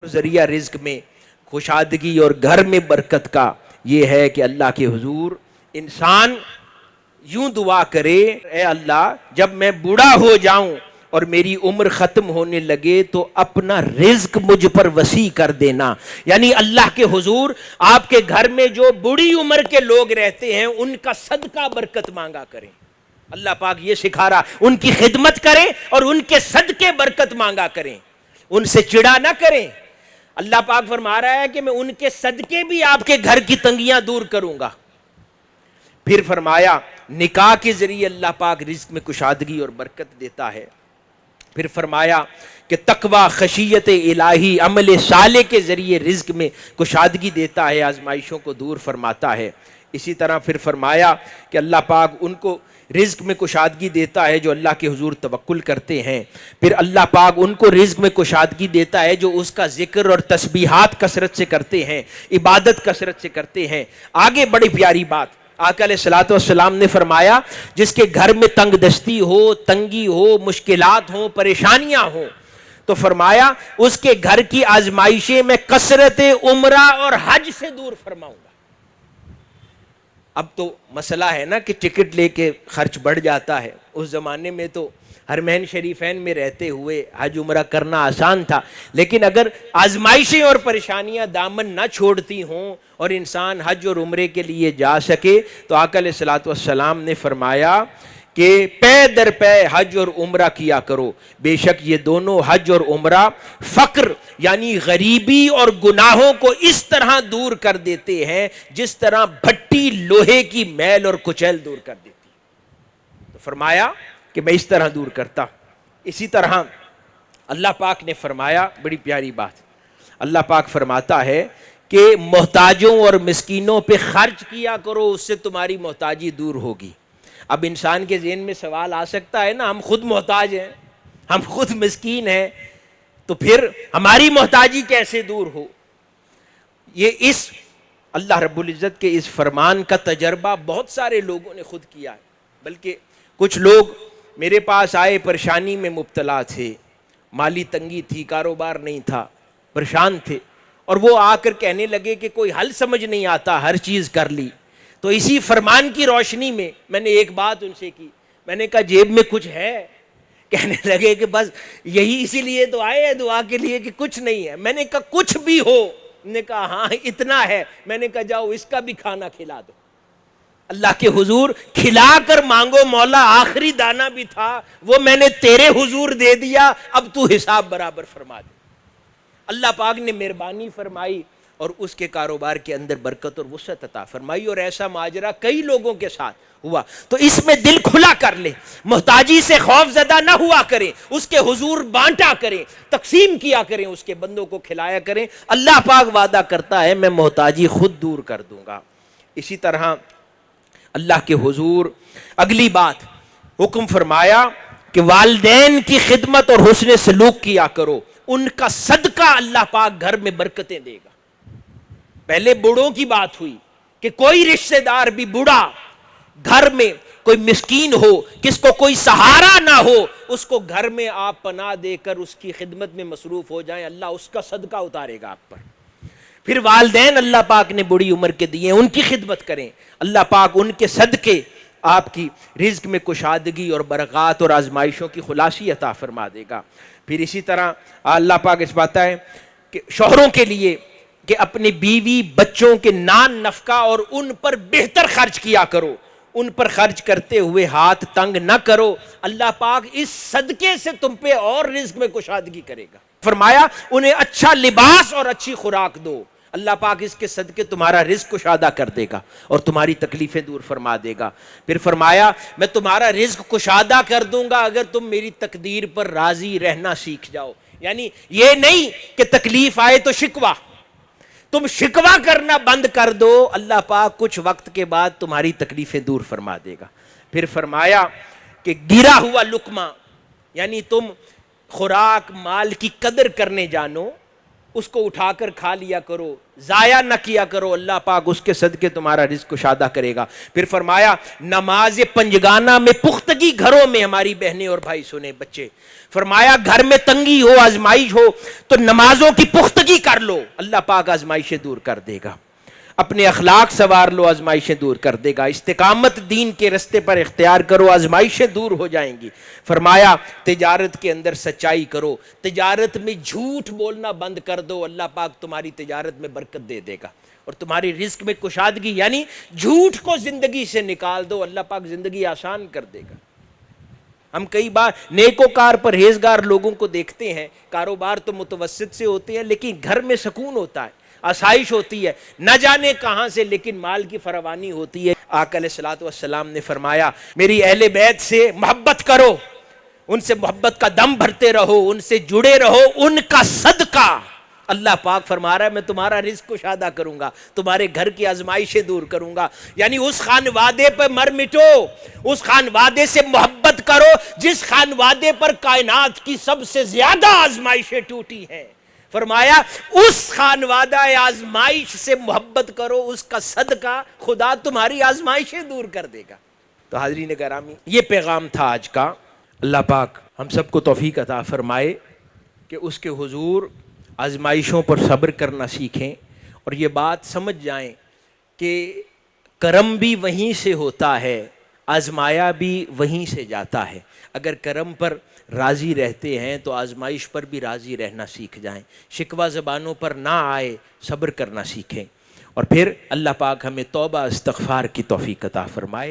ذریعہ رزق میں خوشادگی اور گھر میں برکت کا یہ ہے کہ اللہ کے حضور انسان یوں دعا کرے، اے اللہ جب میں بوڑھا ہو جاؤں اور میری عمر ختم ہونے لگے تو اپنا رزق مجھ پر وسیع کر دینا۔ یعنی اللہ کے حضور آپ کے گھر میں جو بوڑھی عمر کے لوگ رہتے ہیں ان کا صدقہ برکت مانگا کریں۔ اللہ پاک یہ سکھا رہا، ان کی خدمت کریں اور ان کے صدقے برکت مانگا کریں، ان سے چڑا نہ کریں۔ اللہ پاک فرما رہا ہے کہ میں ان کے صدقے بھی آپ کے گھر کی تنگیاں دور کروں گا۔ پھر فرمایا نکاح کے ذریعے اللہ پاک رزق میں کشادگی اور برکت دیتا ہے۔ پھر فرمایا کہ تقوی، خشیت الہی، عمل صالح کے ذریعے رزق میں کشادگی دیتا ہے، آزمائشوں کو دور فرماتا ہے۔ اسی طرح پھر فرمایا کہ اللہ پاک ان کو رزق میں کشادگی دیتا ہے جو اللہ کے حضور توکل کرتے ہیں۔ پھر اللہ پاک ان کو رزق میں کشادگی دیتا ہے جو اس کا ذکر اور تسبیحات کثرت سے کرتے ہیں، عبادت کثرت سے کرتے ہیں۔ آگے بڑی پیاری بات آقا علیہ الصلوۃ والسلام نے فرمایا، جس کے گھر میں تنگ دستی ہو، تنگی ہو، مشکلات ہوں، پریشانیاں ہوں، تو فرمایا اس کے گھر کی آزمائشیں میں کثرت عمرہ اور حج سے دور فرماؤں گا۔ اب تو مسئلہ ہے نا کہ ٹکٹ لے کے خرچ بڑھ جاتا ہے، اس زمانے میں تو حرمین شریفین میں رہتے ہوئے حج عمرہ کرنا آسان تھا، لیکن اگر آزمائشیں اور پریشانیاں دامن نہ چھوڑتی ہوں اور انسان حج اور عمرے کے لیے جا سکے تو آقا علیہ الصلوۃ والسلام نے فرمایا کہ پے در پے حج اور عمرہ کیا کرو، بے شک یہ دونوں حج اور عمرہ فقر یعنی غریبی اور گناہوں کو اس طرح دور کر دیتے ہیں جس طرح بھٹی لوہے کی میل اور کچیل دور کر دیتی ہے۔ تو فرمایا کہ میں اس طرح دور کرتا۔ اسی طرح اللہ پاک نے فرمایا بڑی پیاری بات، اللہ پاک فرماتا ہے کہ محتاجوں اور مسکینوں پہ خرچ کیا کرو، اس سے تمہاری محتاجی دور ہوگی۔ اب انسان کے ذہن میں سوال آ سکتا ہے نا، ہم خود محتاج ہیں، ہم خود مسکین ہیں، تو پھر ہماری محتاجی کیسے دور ہو؟ یہ اس اللہ رب العزت کے اس فرمان کا تجربہ بہت سارے لوگوں نے خود کیا ہے، بلکہ کچھ لوگ میرے پاس آئے پریشانی میں مبتلا تھے، مالی تنگی تھی، کاروبار نہیں تھا، پریشان تھے، اور وہ آ کر کہنے لگے کہ کوئی حل سمجھ نہیں آتا، ہر چیز کر لی۔ تو اسی فرمان کی روشنی میں میں نے ایک بات ان سے کی، میں نے کہا جیب میں کچھ ہے؟ کہنے لگے کہ بس یہی اسی لیے تو آئے ہیں دعا کے لیے کہ کچھ نہیں ہے۔ میں نے کہا کچھ بھی ہو؟ نے کہا ہاں اتنا ہے۔ میں نے کہا جاؤ اس کا بھی کھانا کھلا دو۔ اللہ کے حضور کھلا کر مانگو مولا، آخری دانہ بھی تھا وہ میں نے تیرے حضور دے دیا، اب تو حساب برابر فرما دے۔ اللہ پاک نے مہربانی فرمائی اور اس کے کاروبار کے اندر برکت اور وسعت عطا فرمائی، اور ایسا ماجرا کئی لوگوں کے ساتھ ہوا۔ تو اس میں دل کھلا کر لیں، محتاجی سے خوف زدہ نہ ہوا کریں، اس کے حضور بانٹا کریں، تقسیم کیا کریں، اس کے بندوں کو کھلایا کریں۔ اللہ پاک وعدہ کرتا ہے میں محتاجی خود دور کر دوں گا۔ اسی طرح اللہ کے حضور اگلی بات حکم فرمایا کہ والدین کی خدمت اور حسن سلوک کیا کرو، ان کا صدقہ اللہ پاک گھر میں برکتیں دے گا۔ پہلے بوڑھوں کی بات ہوئی کہ کوئی رشتہ دار بھی بوڑھا گھر میں کوئی مسکین ہو، کس کو کوئی سہارا نہ ہو، اس کو گھر میں آپ پناہ دے کر اس کی خدمت میں مصروف ہو جائیں، اللہ اس کا صدقہ اتارے گا آپ پر۔ پھر والدین اللہ پاک نے بڑی عمر کے دیے، ان کی خدمت کریں، اللہ پاک ان کے صدقے آپ کی رزق میں کشادگی اور برکات اور آزمائشوں کی خلاصی عطا فرما دے گا۔ پھر اسی طرح اللہ پاک اس بات ہے کہ شوہروں کے لیے کہ اپنی بیوی بچوں کے نان نفقہ اور ان پر بہتر خرچ کیا کرو، ان پر خرچ کرتے ہوئے ہاتھ تنگ نہ کرو، اللہ پاک اس صدقے سے تم پہ اور رزق میں کشادگی کرے گا۔ فرمایا انہیں اچھا لباس اور اچھی خوراک دو، اللہ پاک اس کے صدقے تمہارا رزق کشادہ کر دے گا اور تمہاری تکلیفیں دور فرما دے گا۔ پھر فرمایا میں تمہارا رزق کشادہ کر دوں گا اگر تم میری تقدیر پر راضی رہنا سیکھ جاؤ۔ یعنی یہ نہیں کہ تکلیف آئے تو شکوہ، تم شکوہ کرنا بند کر دو، اللہ پاک کچھ وقت کے بعد تمہاری تکلیفیں دور فرما دے گا۔ پھر فرمایا کہ گرا ہوا لقمہ، یعنی تم خوراک مال کی قدر کرنے جانو، اس کو اٹھا کر کھا لیا کرو، ضائع نہ کیا کرو، اللہ پاک اس کے صدقے تمہارا رزق کشادہ کرے گا۔ پھر فرمایا نماز پنجگانہ میں پختگی، گھروں میں ہماری بہنیں اور بھائی سنیں بچے، فرمایا گھر میں تنگی ہو، آزمائش ہو تو نمازوں کی پختگی کر لو، اللہ پاک آزمائشیں دور کر دے گا۔ اپنے اخلاق سنوار لو، آزمائشیں دور کر دے گا۔ استقامت دین کے رستے پر اختیار کرو، آزمائشیں دور ہو جائیں گی۔ فرمایا تجارت کے اندر سچائی کرو، تجارت میں جھوٹ بولنا بند کر دو، اللہ پاک تمہاری تجارت میں برکت دے دے گا اور تمہاری رزق میں کشادگی، یعنی جھوٹ کو زندگی سے نکال دو، اللہ پاک زندگی آسان کر دے گا۔ ہم کئی بار نیکوکار پرہیزگار لوگوں کو دیکھتے ہیں، کاروبار تو متوسط سے ہوتے ہیں لیکن گھر میں سکون ہوتا ہے، آسائش ہوتی ہے، نہ جانے کہاں سے لیکن مال کی فراوانی ہوتی ہے۔ آقا علیہ الصلوۃ والسلام نے فرمایا میری اہل بیت سے محبت کرو، ان سے محبت کا دم بھرتے رہو، ان سے جڑے رہو، ان کا صدقہ اللہ پاک فرما رہا ہے میں تمہارا رزق کشادہ کروں گا، تمہارے گھر کی آزمائشیں دور کروں گا۔ یعنی اس خانوادے پر مر مٹو، اس خانوادے سے محبت کرو جس خانوادے پر کائنات کی سب سے زیادہ آزمائشیں ٹوٹی ہیں۔ فرمایا اس خانوادہ آزمائش سے محبت کرو، اس کا صدقہ خدا تمہاری آزمائشیں دور کر دے گا۔ تو حاضرین گرامی، یہ پیغام تھا آج کا۔ اللہ پاک ہم سب کو توفیق عطا فرمائے کہ اس کے حضور آزمائشوں پر صبر کرنا سیکھیں اور یہ بات سمجھ جائیں کہ کرم بھی وہیں سے ہوتا ہے، آزمایا بھی وہیں سے جاتا ہے۔ اگر کرم پر راضی رہتے ہیں تو آزمائش پر بھی راضی رہنا سیکھ جائیں، شکوہ زبانوں پر نہ آئے، صبر کرنا سیکھیں، اور پھر اللہ پاک ہمیں توبہ استغفار کی توفیق عطا فرمائے۔